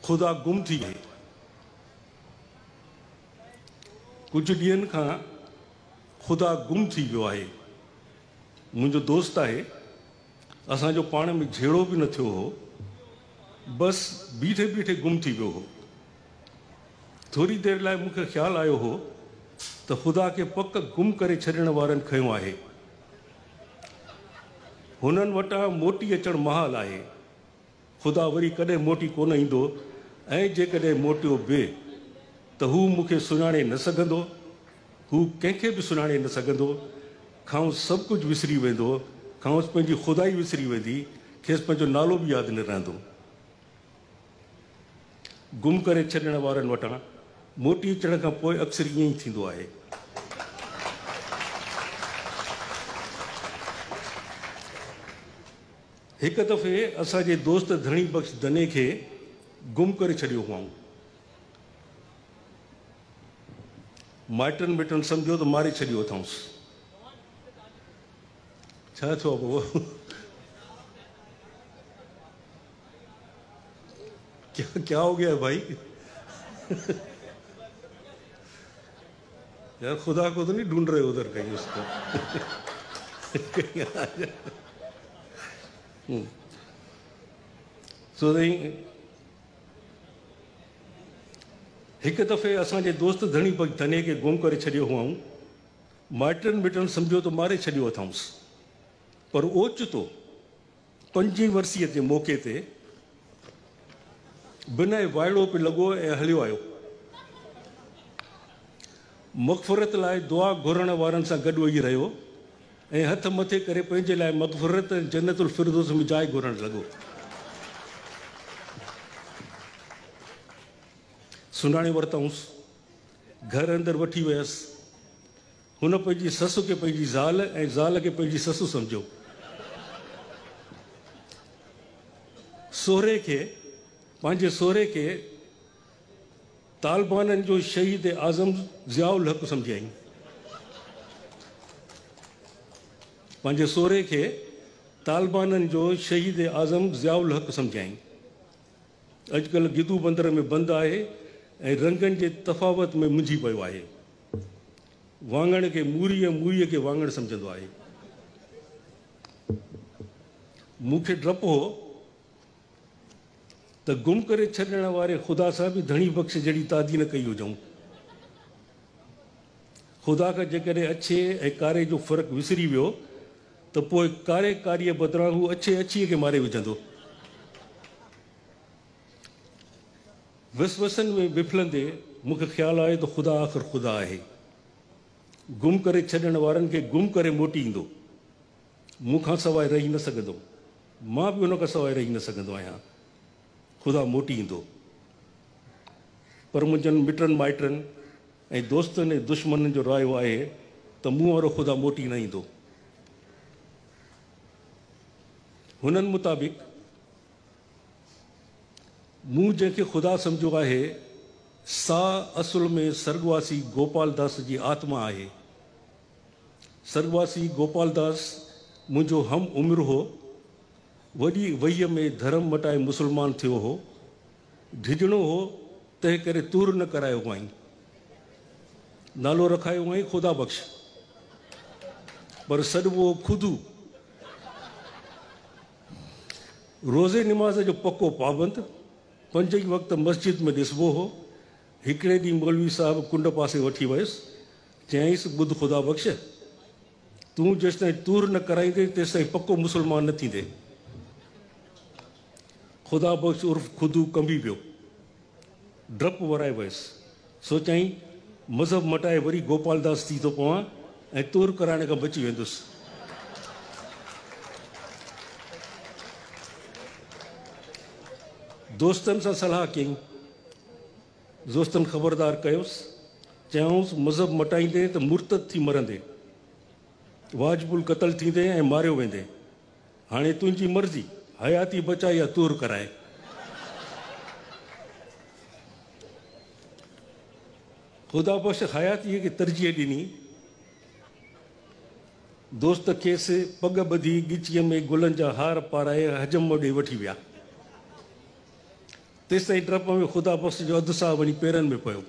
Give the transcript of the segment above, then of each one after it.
खुदा गुम थी गई। कुछ ॾींहंनि खां खुदा गुम थी वियो आहे। मुंहिंजो दोस्त आहे, असांजो पाण में झेड़ो बि न थियो हो, बसि बीठे बीठे गुम थी वियो हो। थोरी देरि लाइ मूंखे ख़्यालु आयो हो त ख़ुदा खे पक गुम करे छॾण वारनि खंयो आहे। हुननि वटां मोटी अचणु महाल आहे। ख़ुदा वरी कॾहिं मोटी कोन ईंदो, ऐं जेकॾहिं मोटियो बि त हू मूंखे सुञाणे न सघंदो, हू कंहिंखे बि सुञाणे न सघंदो। खांसि सभु कुझु विसरी वेंदो, खांसि पंहिंजी ख़ुदाई विसरी वेंदी, खेसि पंहिंजो नालो बि यादि न रहंदो। गुम करे छॾण वारनि वटां मोटी अचण खां पोइ अक्सर ईअं ई थींदो आहे। हिकु दफ़े असांजे दोस्त धणी बख़्श दने खे गुम करे छॾियो हुअऊं। माइटनि मिटनि सम्झो त मारे छॾियो अथऊंसि। छा थियो पोइ? क्या हो गया भाई? यार खुदा को तो नहीं ढूंढ रहे उधर कहीं उसको? सो हिकु दफ़े असांजे दोस्त धणी बख़्श धने खे गुम करे छॾियो हुअऊं। माइटनि मिटनि सम्झो त मारे छॾियो अथऊंसि, पर ओचितो 5 वर्षीअ जे मौक़े ते बिना वाइड़ो पे लॻो ऐं हलियो आयो। मग़फ़िरत लाइ दुआ घुरण वारनि सां गॾु वेही रहियो ऐं हथ मथे करे पंहिंजे लाइ मग़फ़िरत जन्नतुल फ़िरदौस में जाइ घुरण लॻो। सुञाणे वरितऊंसि, घर अंदरि वठी वियसि। हुन पंहिंजी ससु खे पंहिंजी ज़ाल ऐं ज़ाल खे पंहिंजी ससु सम्झो। सोहरे खे पंहिंजे सोहरे खे तालिबाननि जो शहीद आज़म ज़ियाउल हक़ सम्झाईं। पंहिंजे सोहरे खे तालिबाननि जो शहीद आज़म ज़ियाउल हक़ सम्झाईं। अॼुकल्ह गिदू बंदर में बंदि आहे ऐं रंगनि जे तफ़ावत में मुंझी पियो आहे। वाङण खे मूरी ऐं मूरीअ खे वाङण सम्झंदो आहे। मूंखे डपु हो त गुम करे छॾण वारे ख़ुदा सां बि धणी बख़्श जहिड़ी तादी न कई हुजऊं। ख़ुदा खां जेकॾहिं अछे ऐं कारे जो फ़र्क़ु विसरी वियो त पोइ कारे कारीअ बदिरां हू अछे अछीअ खे मारे विझंदो। वसवसनि में बिफलंदे मूंखे ख़्यालु आयो त ख़ुदा आख़िर ख़ुदा आहे। गुम करे छॾण वारनि खे गुम करे मोटी ईंदो। मूंखां सवाइ रही न सघंदो, मां बि उन खां सवाइ रही न सघंदो आहियां। ख़ुदा मोटी ईंदो। पर मुंहिंजनि मिटनि माइटनि ऐं दोस्तनि ऐं दुश्मननि जो रायो आहे त मूं वारो ख़ुदा मोटी न ईंदो। हुननि मुताबिक़ मूं जंहिंखे ख़ुदा सम्झो आहे सा असुल में सर्गवासी गोपाल दास जी आत्मा आहे। सर्गवासी गोपाल दास मुंहिंजो हम उमिरि हो। वॾी वहीअ में धर्म मटाए मुस्लमान थियो हो। ढिजणो हो, तंहिं करे तूर न करायो हुआईं। नालो रखायो हुआईं ख़ुदा बख़्श, पर सॾिबो खुदू। रोज़े निमाज़ जो पको पाबंद, 5 ई वक़्त मस्जिद में ॾिसबो हो। हिकिड़े ॾींहुं मौलवी साहिबु कुंड पासे वठी वियुसि, चयईंसि ॿुध ख़ुदा बख़्श, तूं जेसिताईं तूर न कराईंदे तेसिताईं पको मुस्लमान न थींदे। ख़ुदा बख़्श उर्फ़ खुदू कंबी पियो। डपु वराए वियुसि। सोचाई मज़हब मटाए वरी गोपाल दास थी थो पवां ऐं तूर कराइण खां बची वेंदुसि। दोस्तनि सां सलाह कयईं। दोस्तनि ख़बरदार कयोसि, चयऊंसि मज़हब मटाईंदे त मुर्तद थी मरंदे, वाजिबुल क़तल थींदे ऐं मारियो वेंदे। हाणे तुंहिंजी मर्ज़ी, हयाती बचाए या तूर कराए। ख़ुदा बख़्श हयातीअ खे तरजीह ॾिनी। दोस्त खेसि पग ॿधी ॻिचीअ में गुलनि जा हार पाराए हजम ॾे वठी विया। तेसि ताईं डप में ख़ुदा बख़्श जो अधु साह वञी पेरनि में पियो,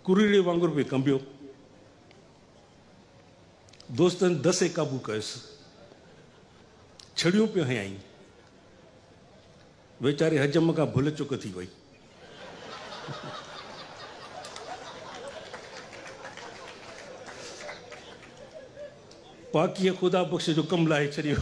कुरीड़े वांगुरु पियो कंबियो। दोस्तनि दसे क़ाबू कयुसि, छड़ियूं पियो हयाईं, वेचारे हजम खां भुल चुक थी वई। पाकीअ ख़ुदा बख़्श जो कमु लाहे छॾियो।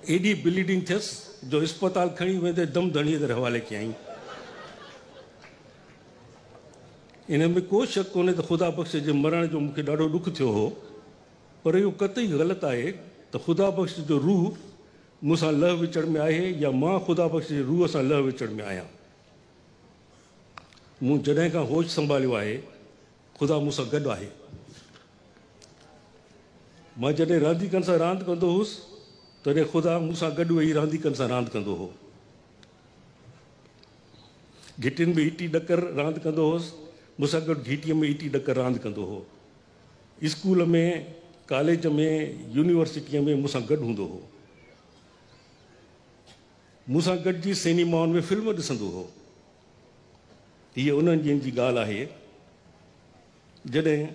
एॾी ब्लीडिंग थियसि जो अस्पताल खणी वेंदे दम धणीअ जे हवाले कयईं। इन में को शक कोन्हे त ख़ुदा बख़्श जे मरण जो मूंखे ॾाढो ॾुख थियो हो, पर इहो कतई ग़लति आहे त ख़ुदा बख़्श जो रूह मूंसां लह विचड़ में आहे या मां ख़ुदा बख़्श जे रूह सां लह विचड़ में आहियां। मूं जॾहिं खां होश संभालियो आहे, ख़ुदा मूंसां गॾु आहे। मां जॾहिं रांदीकनि सां रांदि कंदो हुउसि, तॾहिं ख़ुदा मूंसां गॾु वेही रांदीकनि सां रांदि कंदो हो। घिटियुनि में ईटी ॾकर रांदि कंदो हुउसि, मूंसां गॾु घिटीअ में ईटी ॾकर रांदि कंदो हो। स्कूल में, कॉलेज में, यूनिवर्सिटीअ में मूंसां गॾु हूंदो हो। मूंसां गॾिजी सिनेमाउनि में फिल्म ॾिसंदो हो। हीअ उन्हनि ॾींहंनि जी ॻाल्हि आहे जॾहिं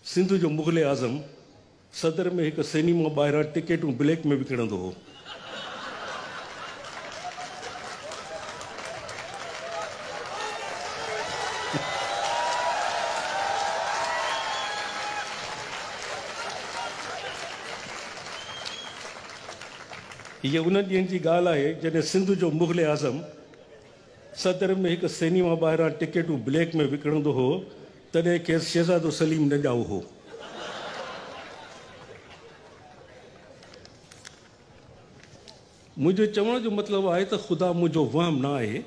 सिंध जो मुग़ल आज़म सदर में हिकु सिनेमा ॿाहिरां टिकेटूं ब्लैक में विकिणंदो हो। हीअ उन्हनि ॾींहंनि जी ॻाल्हि आहे जॾहिं सिंध जो मुग़ल आज़म सदर में हिकु सिनेमा ॿाहिरां टिकेटूं ब्लैक में विकिणंदो हो, तॾहिं खेसि शहज़ादो सलीम न ॼाओ हो। मुंहिंजे चवण जो मतिलबु आहे त ख़ुदा मुंहिंजो वहम न आहे,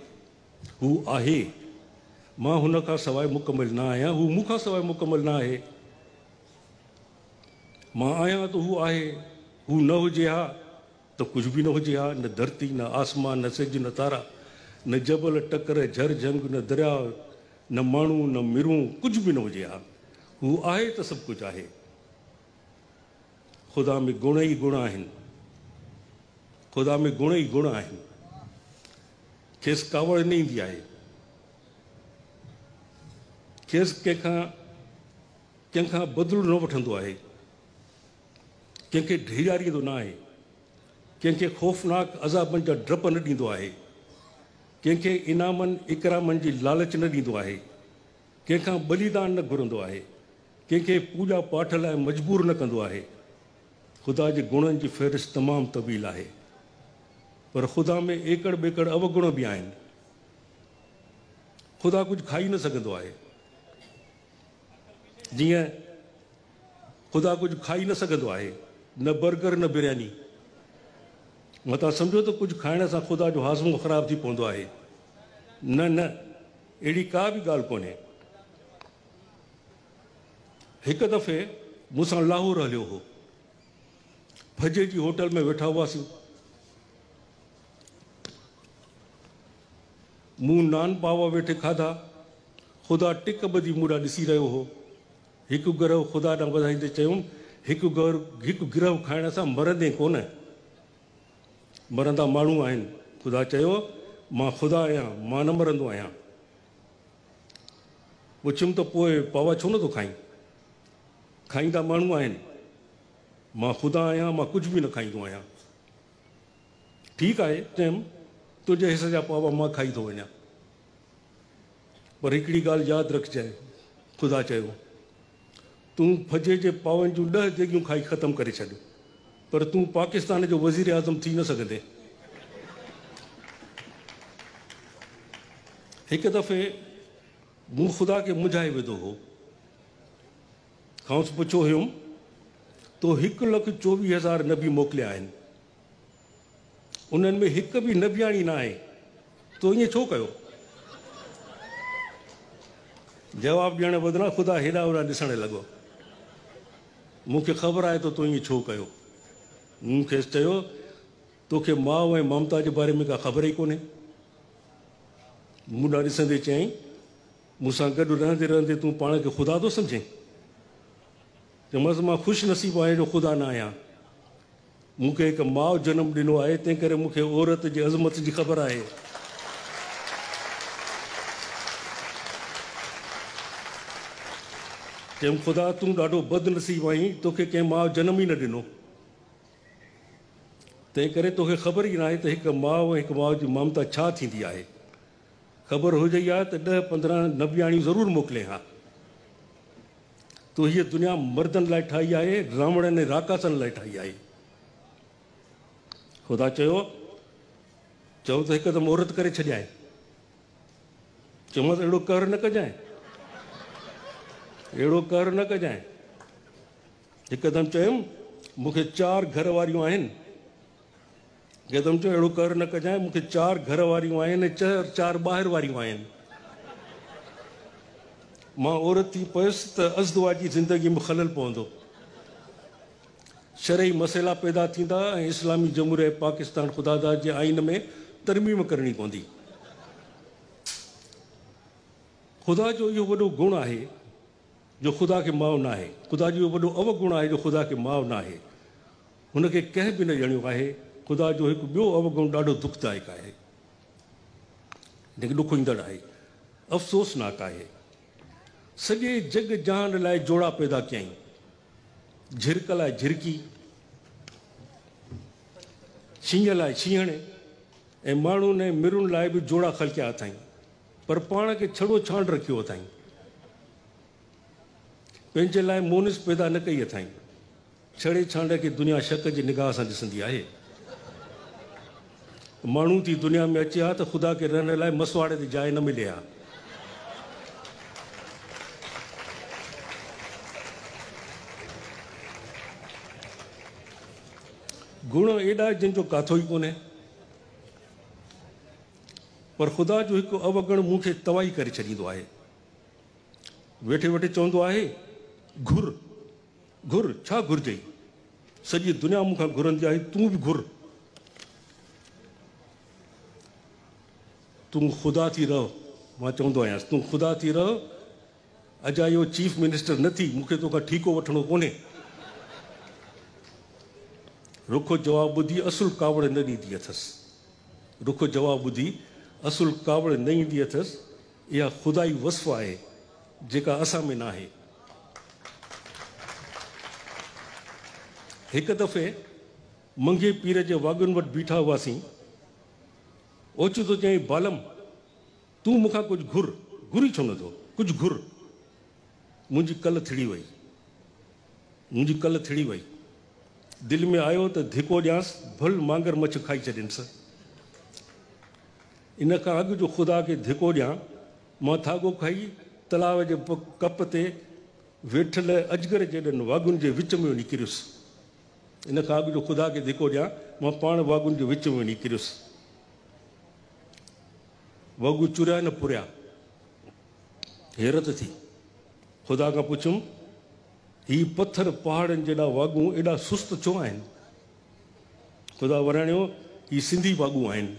हू आहे। मां हुन खां सवाइ मुकमिल न आहियां, हू मूंखां सवाइ मुकमिल न आहे। मां आहियां त हू आहे, हू न हुजे हा त कुझु बि न हुजे हा। न धरती, न आसमान, न सिज, न तारा, न जबल टकर, झर झंग, न दरिया, न माण्हू, न मिरूं, कुझु बि न हुजे हा। हू आहे त सभु कुझु आहे। ख़ुदा में गुण ई गुण आहिनि, ख़ुदा में गुण ई गुण आहिनि। खेसि कावड़ न ईंदी आहे, खेसि कंहिंखां बदिलो न वठंदो आहे, कंहिंखे ढीजारींदो न आहे, कंहिंखे ख़ौफ़नाक अज़ाबनि जा डप न ॾींदो आहे, कंहिंखे इनामनि इकरामनि जी लालच न ॾींदो आहे, कंहिंखां बलिदान न घुरंदो आहे, कंहिंखे पूॼा पाठ लाइ मजबूर न कंदो आहे। ख़ुदा जे गुणनि जी फ़हिरिस्त तमामु तवील आहे, पर ख़ुदा में एकड़ ॿेकड़ अवगुण बि आहिनि। ख़ुदा कुझु खाई न सघंदो आहे, जीअं ख़ुदा कुझु खाई न सघंदो आहे, न बर्गर न बिरयानी। मतां सम्झो त कुझु खाइण सां ख़ुदा जो हाज़मो ख़राबु थी पवंदो आहे। न न, अहिड़ी का बि ॻाल्हि कोन्हे। हिकु दफ़े मूंसां लाहौर हलियो हो, फजे जी होटल में वेठा हुआसीं। मूं नान पावा वेठे खाधा, ख़ुदा टिक ॿधी मूं ॾांहुं ॾिसी रहियो हो। हिकु गिरह ख़ुदा ॾांहुं वधाईंदे चयुमि, हिकु गिरह खाइण सां मरंदे कोन, मरंदा माण्हू आहिनि। ख़ुदा चयो, मां ख़ुदा आहियां, मां न मरंदो आहियां। पुछियुमि त पोइ पावा छो नथो खाईं? खाईंदा माण्हू आहिनि। मां ख़ुदा आहियां, मां कुझु बि न खाईंदो आहियां। ठीकु आहे, चयुमि, तुंहिंजे हिसे जा पावा मां खाई थो वञा, पर हिकिड़ी ॻाल्हि यादि रखजांइ। ख़ुदा चयो, तूं फजे जे पावनि जूं 10 देगियूं खाई ख़तमु करे छॾ, पर तूं पाकिस्तान जो वज़ीर आज़म थी न सघंदे। हिकु दफ़े मूं ख़ुदा खे मुंझाए विधो हो। खांसि पुछियो हुयुमि, तो 1,24,000 नबी मोकिलिया आहिनि, उन्हनि में हिकु बि नबियाणी न आहे, तो ईअं छो कयो? जवाबु ॾियण बदिरां ख़ुदा हेॾा होॾा ॾिसणु लॻो। मूंखे ख़बर आहे त तो ईअं छो कयो। मूं खेसि चयो, तोखे माउ ऐं ममता जे बारे में का ख़बर ई कोन्हे। मूं ॾांहुं ॾिसंदे चयईं, मूंसां गॾु रहंदे रहंदे तूं पाण खे ख़ुदा थो सम्झे? चयोमांसि मां ख़ुशि नसीबु आहियां जो ख़ुदा न आहियां। मूंखे हिकु माउ जनमु ॾिनो आहे, तंहिं करे मूंखे औरत जी अज़मत जी ख़बर आहे। चयुमि ख़ुदा तूं ॾाढो बदनसीबु आहीं, तोखे कंहिं माउ जनमु ई न ॾिनो, तंहिं करे तोखे ख़बर ई न आहे त हिकु माउ ऐं हिकु माउ जी ममता छा थींदी आहे। ख़बर हुजे हा त 10-15 नबियाणियूं ज़रूरु मोकिले हा। तूं हीअ दुनिया मर्दनि लाइ ठाही आहे, रावणनि ऐं राकासनि लाइ ठाही आहे। ख़ुदा चयो त हिकदमि औरत करे छॾियाए। चयोमांसि अहिड़ो कर न कजांइ, अहिड़ो कर न कजांइ। हिकदमि चयुमि मूंखे 4 घर वारियूं आहिनि। हिकदमि चयो अहिड़ो कर न कजांइ, मूंखे 4 घर वारियूं आहिनि ऐं 4 ॿाहिरि वारियूं आहिनि। मां औरत थी पियुसि त अज़दवा जी ज़िंदगी में ख़लल पवंदो, शरई मसइला पैदा थींदा ऐं इस्लामी जमहूरिया पाकिस्तान ख़ुदादाद जे आइन में तरमीम करणी पवंदी। ख़ुदा जो इहो वॾो गुण आहे जो ख़ुदा खे माउ न आहे। ख़ुदा जो इहो वॾो अवगुण आहे जो ख़ुदा खे माउ न आहे। हुनखे कंहिं बि न ॼणियो आहे। ख़ुदा जो हिकु ॿियो अवगुण ॾाढो दुखदायक आहे, जेके ॾुख ईंदड़ आहे, अफ़सोसनाक आहे। सॼे जग जहान लाइ जोड़ा पैदा कयईं, झिरक लाइ झिरकी, शींहं लाइ शींहण ऐं माण्हुनि ऐं मिरुनि लाइ बि जोड़ा ख़लकिया अथई, पर पाण खे छड़ो छांड रखियो अथई। पंहिंजे लाइ मोनिस पैदा न कई अथई। छड़े छांड खे दुनिया शक जी निगाह सां ॾिसंदी आहे। माण्हू थी दुनिया में अचे हा त ख़ुदा खे रहण लाइ मसवाड़े ते जाइ न मिले हा। गुण एॾा जिन जो काथो ई कोन्हे, पर ख़ुदा जो हिकु अवगुण मूंखे तबाही करे छॾींदो आहे। वेठे वेठे चवंदो आहे घुर घुर, छा घुरिजई? सॼी दुनिया मूंखां घुरंदी आहे, तूं बि घुर। तूं ख़ुदा थी रह, मां चवंदो आहियां तूं ख़ुदा थी रह। अॼु इहो चीफ मिनिस्टर न थी, मूंखे तोखां ठीको वठणो कोन्हे। रुखो जवाबु ॿुधी असुल कावड़ न ॾींदी अथसि। रुखो जवाबु ॿुधी असुल कावड़ न ईंदी अथसि। इहा ख़ुदाई वसफ़ आहे जेका असां में न आहे। हिकु दफ़े मंगे पीर जे वाॻुनि वटि बीठा हुआसीं। ओचितो चई बालम तूं मूंखां कुझु घुर। घुरी छो नथो? कुझु घुर। मुंहिंजी कल्ह थिड़ी वई, मुंहिंजी कल्ह थिड़ी वई। दिलि में आयो त धिको ॾियांसि, भल मांगर मछ खाई छॾियसि। इन खां अॻु जो ख़ुदा खे धिको ॾियां, मां थागो खाई तलाव जे कप ते वेठल अजगर जहिड़नि वाॻुनि जे विच में वञी किरियुसि। इन खां अॻु जो ख़ुदा खे धिको ॾियां, मां पाण वाॻुनि जे विच में वञी किरियुसि। वॻू चुरिया न पुरिया। हैरत थी। ख़ुदा खां पुछियुमि ही पत्थर पहाड़नि जेॾा वाॻू एॾा सुस्त छो आहिनि? ख़ुदा वराणियो ही सिंधी वाॻू आहिनि।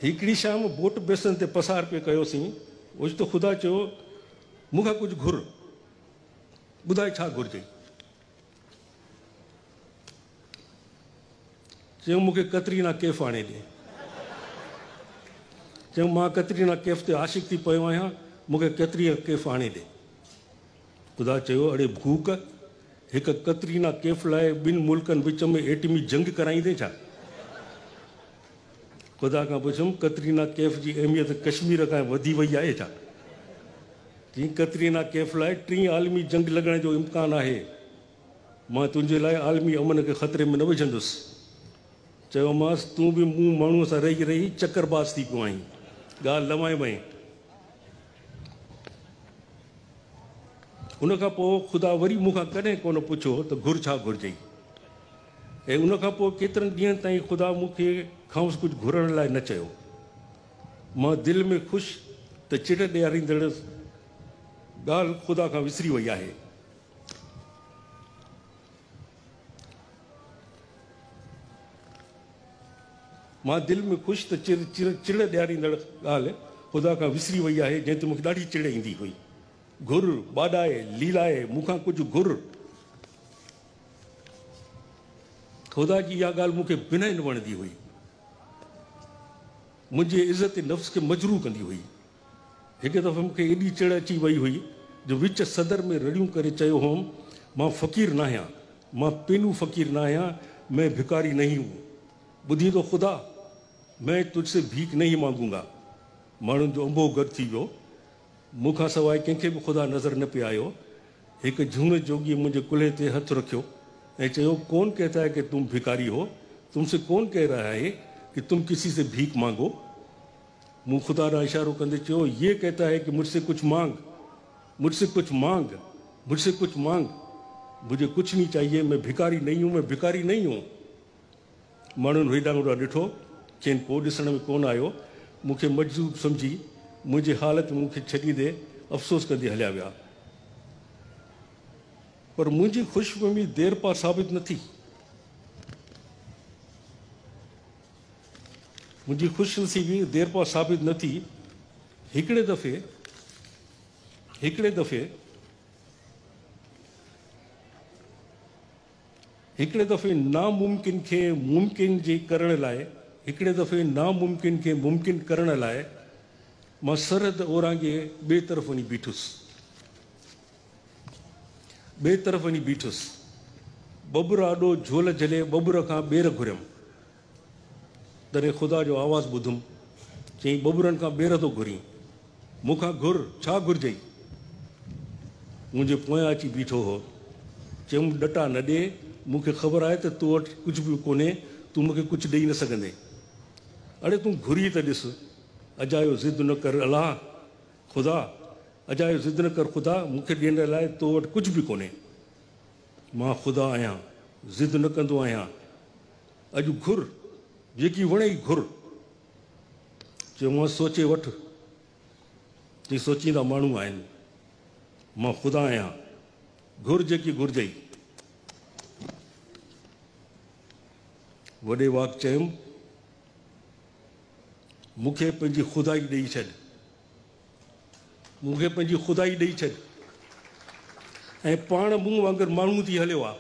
हिकिड़ी शाम बोट बेसन ते पसार पे कयोसीं। ओचितो ख़ुदा चयो मूंखां कुझु घुर। ॿुधाए छा घुरिजई? चयो मूंखे कतरीना कैफ़ आणे ॾे। चयो मां कतरीना कैफ़ ते आशिक़ थी पियो आहियां, मूंखे कतरीना कैफ़ आणे ॾे। ख़ुदा चयो अड़े भूक, हिकु कतरीना कैफ़ लाइ 2 मुल्कनि विच में एटमी जंग कराईंदे छा? ख़ुदा खां पुछियुमि कतरीना कैफ़ जी अहमियत कश्मीर खां वधी वई आहे छा? जी कतरीना कैफ़ लाइ 3 आलमी जंग लॻण जो इम्कान आहे। मां तुंहिंजे लाइ आलमी अमन खे ख़तरे में न विझंदुसि। चयोमांसि तूं बि मूं माण्हूअ सां रही रही चकरबाज़ थी पियो आहीं, ॻाल्हि लवाए वई। उन खां पोइ ख़ुदा वरी मूंखां कॾहिं कोन पुछियो त घुर छा घुरिजई। ऐं उन खां पोइ केतिरनि ॾींहंनि ताईं ख़ुदा मूंखे खांसि कुझु घुरण लाइ न चयो। मां दिलि में ख़ुशि त चिड़ ॾियारींदड़ ॻाल्हि ख़ुदा खां विसरी वई आहे। मां दिलि में ख़ुशि त चिड़ ॾियारींदड़ ॻाल्हि ख़ुदा खां विसरी वई आहे, जंहिं ते मूंखे ॾाढी चिड़ ईंदी हुई। घुर, ॿाॾाए, लीलाए, मूंखां कुझु घुर। ख़ुदा जी इहा ॻाल्हि मूंखे बिना न वणंदी हुई, मुंहिंजे इज़त नफ़्स खे मजरू कंदी हुई। हिकु दफ़ो मूंखे एॾी चिड़ अची वई हुई जो विच सदर में रड़ियूं करे चयो हुउमि, मां फ़क़ीर न आहियां, मां पेनू फ़क़ीर न आहियां, मैं भिकारी नहीं हूँ। ॿुधी तो ख़ुदा, मैं तुझसे भीख नहीं मांगूंगा। माण्हुनि जो अंबो गॾु थी वियो, मूंखां सवाइ कंहिंखे बि ख़ुदा नज़र न पियो आयो। हिकु झूने जोगीअ मुंहिंजे कुल्हे ते हथु रखियो ऐं चयो, कौन कहता है कि तुम भिकारी हो, तुमसे कौन कह रहा है कि तुम किसी से भीख मांगो। मूं ख़ुदा ॾांहुं इशारो कंदे चयो, ये कहता है कि मुझसे कुछ मांग, मुझसे कुछ मांग, मुझसे कुछ मांग। मुझे कुछ नहीं चाहिए, मैं भिकारी नहीं हूँ, मैं भिकारी नहीं हूँ। माण्हुनि हेॾां होॾां ॾिठो, चइनि को ॾिसण में कोन आयो। मूंखे मजज़ूब सम्झी मुंहिंजी हालति मूंखे छॾींदे अफ़सोस कंदे हलिया विया। पर मुंहिंजी ख़ुशफ़हमी देर पा साबित न थी। मुंहिंजी ख़ुशनसीबी देर पा साबित न थी। हिकिड़े दफ़े नामुमकिन खे मुमकिन जे करण लाइ, हिकिड़े दफ़े नामुमकिन खे मुमकिन करण लाइ मां सरहद ओरांगे ॿिए तरफ़ वञी बीठुसि। बबुर आॾो झोल झले बबुर खां ॿेर घुरियमि। तॾहिं ख़ुदा जो आवाज़ु ॿुधुमि, चई बबुरनि खां ॿेर थो घुरी, मूंखां घुर, छा घुरिजई। मुंहिंजे पोयां अची बीठो हो। चयुमि, ॾटा न ॾे, मूंखे ख़बर आहे त तूं वटि कुझु बि कोन्हे, तूं मूंखे कुझु ॾेई न सघंदे। अड़े तूं घुरी त ॾिस, अजायो ज़िद न कर अलाह ख़ुदा, अजायो ज़िद न कर ख़ुदा, मूंखे ॾियण लाइ तो वटि कुझु बि कोन्हे। मां ख़ुदा आहियां, ज़िद न कंदो आहियां। अॼु घुर, जेकी वणे ई घुर। चयो मां सोचे वठि, चई सोचींदा माण्हू आहिनि। मां ख़ुदा आहियां, घुर जेकी घुरिजई। वॾे वाक चयुमि, मूंखे पंहिंजी ख़ुदाई ॾेई छॾ, मूंखे पंहिंजी ख़ुदाई ॾेई छॾ। ऐं पाण मूं वांगुरु माण्हू थी हलियो आहे।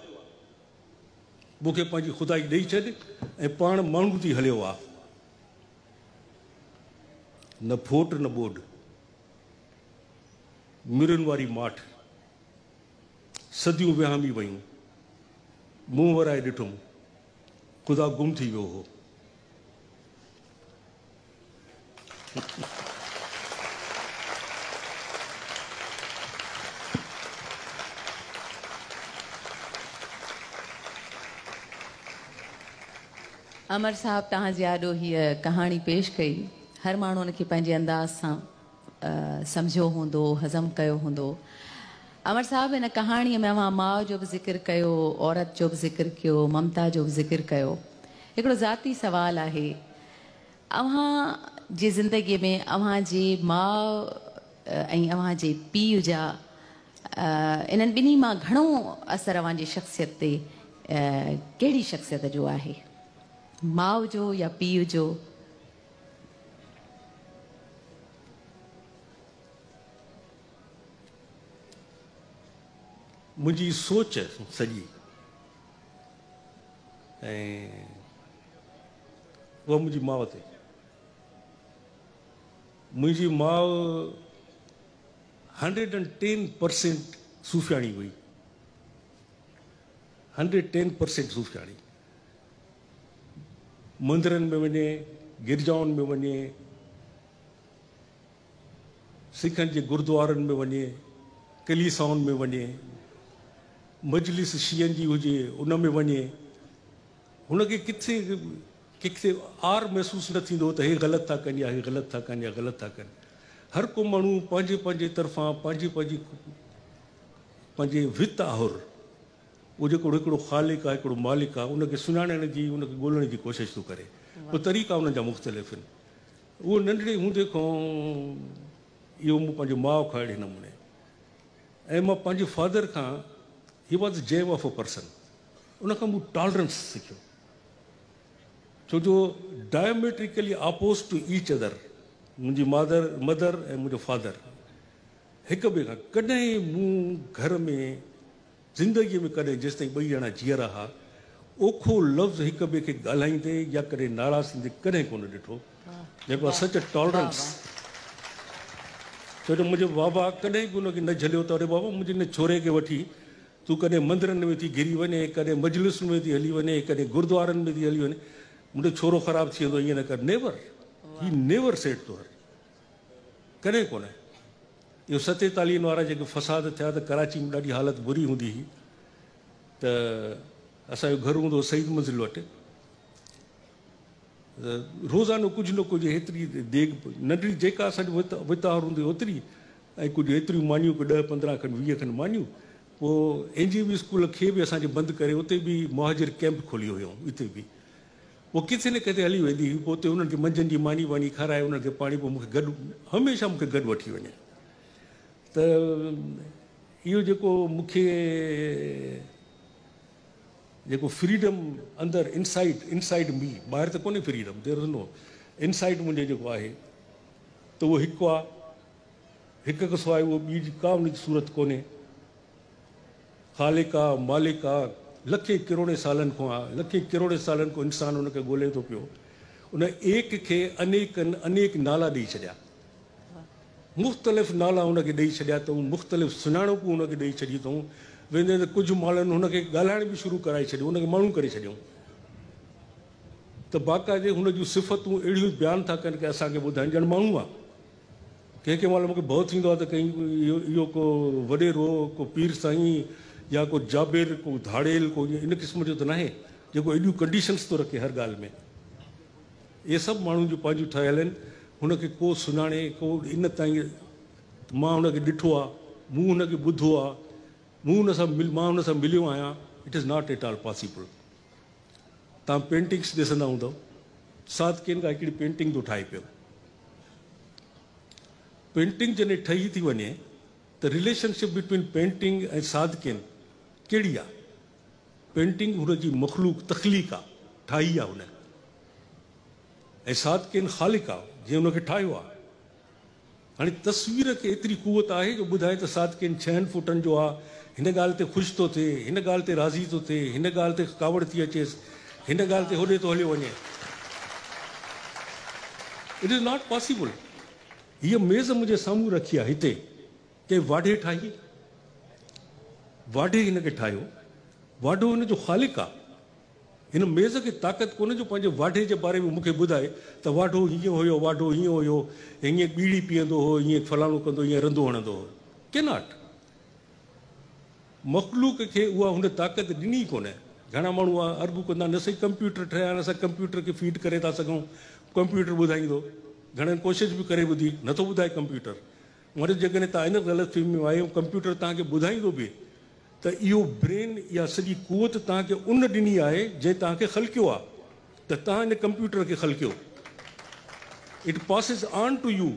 मूंखे पंहिंजी ख़ुदाई ॾेई छॾ ऐं पाण माण्हू थी हलियो आहे। न फोट न ॿोॾ, मिरुनि वारी माठ, सदियूं विहामी वयूं। मुंहुं वराए ॾिठुमि, ख़ुदा गुम थी वियो हो। अमर साहब, तव्हांजे आॾो हीअ कहाणी पेश कई। हर माण्हू हुनखे पंहिंजे अंदाज़ सां सम्झो हूंदो, हज़म कयो हूंदो। अमर साहब, हिन कहाणीअ में अव्हां माउ जो बि ज़िक्र कयो, औरत जो बि ज़िक्र कयो, ममता जो बि ज़िक्र कयो। हिकिड़ो ज़ाती सवाल आहे, अव्हां जी ज़िंदगीअ में अव्हांजी माउ ऐं अव्हांजे पीउ जा इन्हनि ॿिन्ही मां घणो असरु अव्हांजी शख़्सियत ते कहिड़ी शख़्सियत जो आहे, माउ जो या पीउ जो? मुंहिंजी सोच सॼी ऐं उहा मुंहिंजी माउ ते। मुंहिंजी माउ 110% सूफ़ियाणी हुई, 110% सूफ़ियाणी। मंदरनि में वञे, गिरजाउनि में वञे, सिखनि जे गुरुद्वारनि में वञे, कलीसाउनि में वञे, मजलिस शीयनि जी हुजे उन में वञे, हुनखे किथे आर महसूसु न थींदो त हे ग़लति था कनि या हे ग़लति था कनि या ग़लति था कनि। हर को माण्हू पंहिंजे पंहिंजे तरफ़ां पंहिंजे वित आहुर, उहो जेको हिकिड़ो ख़ालिक आहे, हिकिड़ो मालिक आहे, उनखे सुञाणण जी, उनखे ॻोल्हण जी कोशिशि थो करे। पोइ तरीक़ा उन्हनि जा मुख़्तलिफ़ आहिनि। उहो नंढड़े हूंदे खां इहो मूं पंहिंजे माउ खां अहिड़े नमूने, ऐं मां पंहिंजे फादर खां, he was gem of a person, उनखां मूं टॉलरेंस सिखियो। छो जो diametrically oppose to each other, मुंहिंजी मदर ऐं मुंहिंजो फादर हिक ॿिए खां कॾहिं मूं घर में ज़िंदगीअ में कॾहिं जेसि ताईं ॿई ॼणा जीअरा हुआ ओखो लफ़्ज़ हिक ॿिए खे ॻाल्हाईंदे या कॾहिं नाराज़ थींदे कॾहिं कोन ॾिठो, जेको आहे सच टॉलरेंस। छो जो मुंहिंजो बाबा कॾहिं बि हुनखे न झलियो त अरे बाबा मुंहिंजे हिन छोरे खे वठी तूं कॾहिं मंदरनि में थी घिरी वञे, कॾहिं मजलिस में थी हली वञे, कॾहिं गुरुद्वारनि में थी हली वञे, मुंहिंजो छोरो ख़राबु थी वेंदो, ईअं न कर। Never, he never said to her, कॾहिं कोन्हे। इहो 47 वारा जेके फ़साद थिया त कराची में ॾाढी हालति बुरी हूंदी हुई, त असांजो घर हूंदो हो सईद मंज़िल वटि, रोज़ानो कुझु न कुझु हेतिरी देग नंढड़ी जेका असांजी वितार हूंदी ओतिरी, ऐं कुझु एतिरियूं मानियूं, कुझु 10-15 खनि 20 खनि मानियूं। पोइ NGV स्कूल खे बि असांजे बंदि करे उते बि मुहाजिर कैंप खोलियो हुयो, हिते बि पोइ किथे न किथे हली वेंदी हुई। पोइ उते उन्हनि खे मंझंदि जी मानी वानी खाराए, उन्हनि खे पाणी, पोइ मूंखे गॾु हमेशह मूंखे गॾु वठी वञे। त इहो जेको मूंखे जेको फ्रीडम अंदरि इनसाइड मी, ॿाहिरि त कोन्हे freedom, there is no, inside मुंहिंजे जेको आहे त उहो हिकु आहे, हिक खां सवाइ उहो ॿी का उनजी सूरत कोन्हे। ख़ालिक आहे, मालिक आहे, लखे करोड़े सालनि खां आहे, लखे करोड़े सालनि खां इंसानु हुनखे ॻोल्हे थो पियो। उन एक खे अनेक नाला ॾेई छॾिया, मुख़्तलिफ़ नाला हुनखे ॾेई छॾिया अथऊं, मुख़्तलिफ़ सुञाणपूं हुनखे ॾेई छॾी अथऊं। वेंदे त कुझु माण्हुनि हुनखे ॻाल्हाइण बि शुरू कराए छॾियो, हुनखे माण्हू करे छॾियऊं। त बाक़ाइदे हुन जूं सिफ़तूं अहिड़ियूं बयानु था कनि की असांखे ॿुधाइनि ॼण माण्हू आहे। कंहिं महिल मूंखे भउ थींदो आहे त कहीं इहो को वॾेरो, को पीर साईं या को जाबिर, को धाड़ेल, को इन क़िस्म जो त न आहे जेको एॾियूं कंडीशन्स थो रखे हर ॻाल्हि में। इहे सभु माण्हुनि जूं पंहिंजूं ठहियल आहिनि, हुनखे को सुञाणे, को इन ताईं मां हुनखे ॾिठो आहे, मूं हुनखे ॿुधो आहे, मां हुन सां मिलियो आहियां। It is not at all possible. तव्हां पेंटिंग्स ॾिसंदा हूंदव, सादकिन खां हिकिड़ी पेंटिंग थो ठाहे पियो। पेंटिंग जॾहिं ठही थी वञे त रिलेशनशिप बिटवीन पेंटिंग ऐं सादकिन कहिड़ी आहे? पेंटिंग हुनजी मख़लूक तख़लीक़ आहे, ठाही आहे हुन, ऐं सादकिन ख़ालिक आहे, जीअं हुनखे ठाहियो आहे। हाणे तस्वीर खे एतिरी कुवत आहे जो ॿुधाए त सादकिन 6 फुटनि जो आहे, हिन ॻाल्हि ते ख़ुशि थो थिए, हिन ॻाल्हि ते राज़ी थो थिए, हिन ॻाल्हि ते कावड़ थी अचेसि, हिन ॻाल्हि ते होॾे थो हलियो वञे। It is not possible. हीअ मेज़ मुंहिंजे साम्हूं रखी आहे हिते, कंहिं वाढे ठाही, वाढे हिनखे ठाहियो, वाढो हिनजो ख़ालिक आहे। हिन मेज़ खे ताक़त कोन्हे जो पंहिंजे वाढे जे बारे में मूंखे ॿुधाए त वाढो हीअं हुयो, वाढो हीअं हुयो, हीअं बीड़ी पीअंदो हो, हीअं फलाणो कंदो, हीअं रंधो हणंदो हो। के नॉट। मख़लूक खे उहा हुन ताक़त ॾिनी कोन्हे। घणा माण्हू अर्बू कंदा, न सही कंप्यूटर ठहिया आहिनि, असां कंप्यूटर खे फीड करे था सघूं, कंप्यूटर ॿुधाईंदो। घणनि कोशिशि बि करे ॿुधी, नथो ॿुधाए कंप्यूटर। वरी जेकॾहिं तव्हां इन ग़लतफ़हमी में आहियो, कंप्यूटर तव्हांखे ॿुधाईंदो बि त इहो ब्रेन या सॼी कुवत तव्हांखे उन ॾिनी आहे जंहिं तव्हांखे ख़लकियो आहे, त तव्हां इन कंप्यूटर खे ख़लकियो। It passes on to you,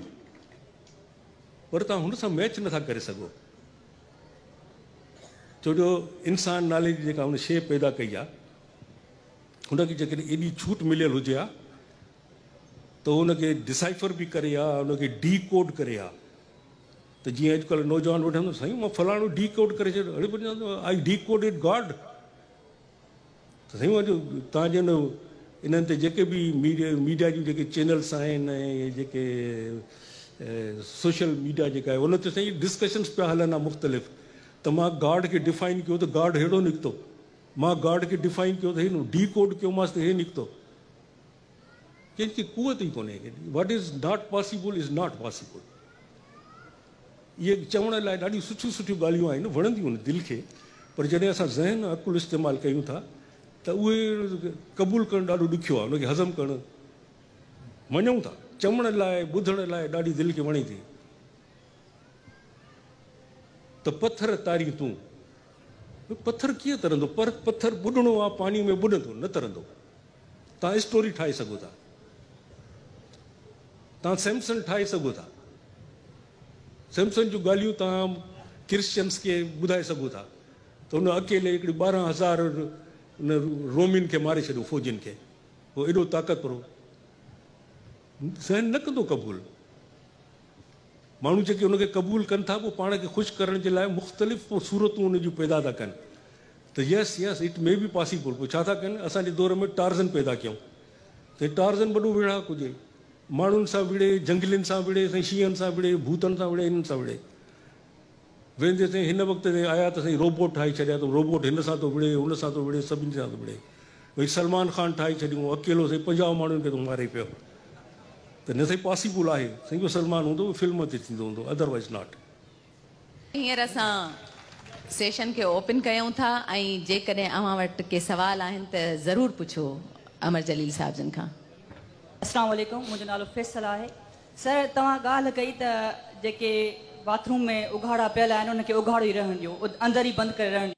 पर तव्हां हुन सां मैच नथा करे सघो। छो जो इंसान नाले जी जेका हुन शइ पैदा कई आहे, हुनखे जेकॾहिं एॾी छूट मिलियल हुजे हा त हुनखे डिसाइफर बि करे हा, हुनखे डी कोड करे हा। त जीअं अॼुकल्ह नौजवान वठंदो, साईं मां फलाणो डी कोड करे छॾियो, अड़े I D code it God. त साईं तव्हां जन इन्हनि ते जेके बि मीडिया जूं जेके चैनल्स आहिनि ऐं जेके सोशल मीडिया जेका आहे उन ते साईं डिस्कशन्स पिया हलनि आहे मुख़्तलिफ़, त मां गॉड खे डिफाइन कयो त गॉड अहिड़ो निकितो, मां गॉड खे डिफाइन कयो त हे डी कोड कयोमांसि त हे निकितो। कंहिंखे कुवत ई कोन्हे। वट is not possible is not possible. इहे चवण लाइ ॾाढियूं सुठियूं सुठियूं ॻाल्हियूं आहिनि, वणंदियूं आहिनि दिलि खे, पर जॾहिं असां ज़हन अकुलु इस्तेमालु कयूं था त उहे क़बूलु करणु ॾाढो ॾुखियो आहे, उनखे हज़म करणु। मञूं था, चवण लाइ ॿुधण लाइ ॾाढी दिलि खे वणे थी। त पथर तारी तूं, पथर कीअं तरंदो? पर पथर ॿुॾणो आहे, पाणी में ॿुॾंदो, न तरंदो। तव्हां स्टोरी ठाहे सघो था, तव्हां सैमसन ठाहे सघो था, सैमसन जूं ॻाल्हियूं तव्हां क्रिश्चियन्स खे ॿुधाए सघो था त हुन अकेले हिकिड़ी 12,000 रोमिन खे मारे छॾियो, फ़ौजियुनि खे। उहो एॾो ताक़तवरो सहन न कंदो क़बूल। माण्हू जेके उनखे क़बूल कनि था पोइ पाण खे ख़ुशि करण जे लाइ मुख़्तलिफ़ पोइ सूरतूं उन जूं पैदा था कनि त यस यस इट मे बी पॉसिबल। पोइ छा था कनि, असांजे दौर में टार्ज़न पैदा कयूं त टार्ज़न वॾो विढ़ाक हुजे, माण्हुनि सां विढ़े, जंगलियुनि सां विढ़े, साईं शींहनि सां विढ़े, भूतनि सां विढ़े, इन्हनि सां विढ़े। वेंदे साईं हिन वक़्त ते आया त साईं रोबोट ठाहे छॾिया, त रोबोट हिन सां थो विढ़े, हुन सां थो विढ़े, सभिनी सां थो विढ़े। भई सलमान ख़ान ठाहे छॾियूं, अकेलो साईं 50 माण्हुनि खे थो मारे पियो। त न साईं पॉसिबल आहे, साईं उहो सलमान हूंदो फिल्म ते थींदो हूंदो, अदरवाइज़ नॉट। हींअर असां सेशन खे ओपन कयूं था ऐं जेकॾहिं अव्हां वटि के सवाल आहिनि त ज़रूरु पुछो अमर जलील साहिब जन खां। अस्सलाम वालेकुम, मुंहिंजो नालो फैसल आहे। सर तव्हां ॻाल्हि कई त जेके बाथरूम में उघाड़ा पियल आहिनि उनखे उघाड़ो ई रहण ॾियो, अंदरि ई बंदि करे रहण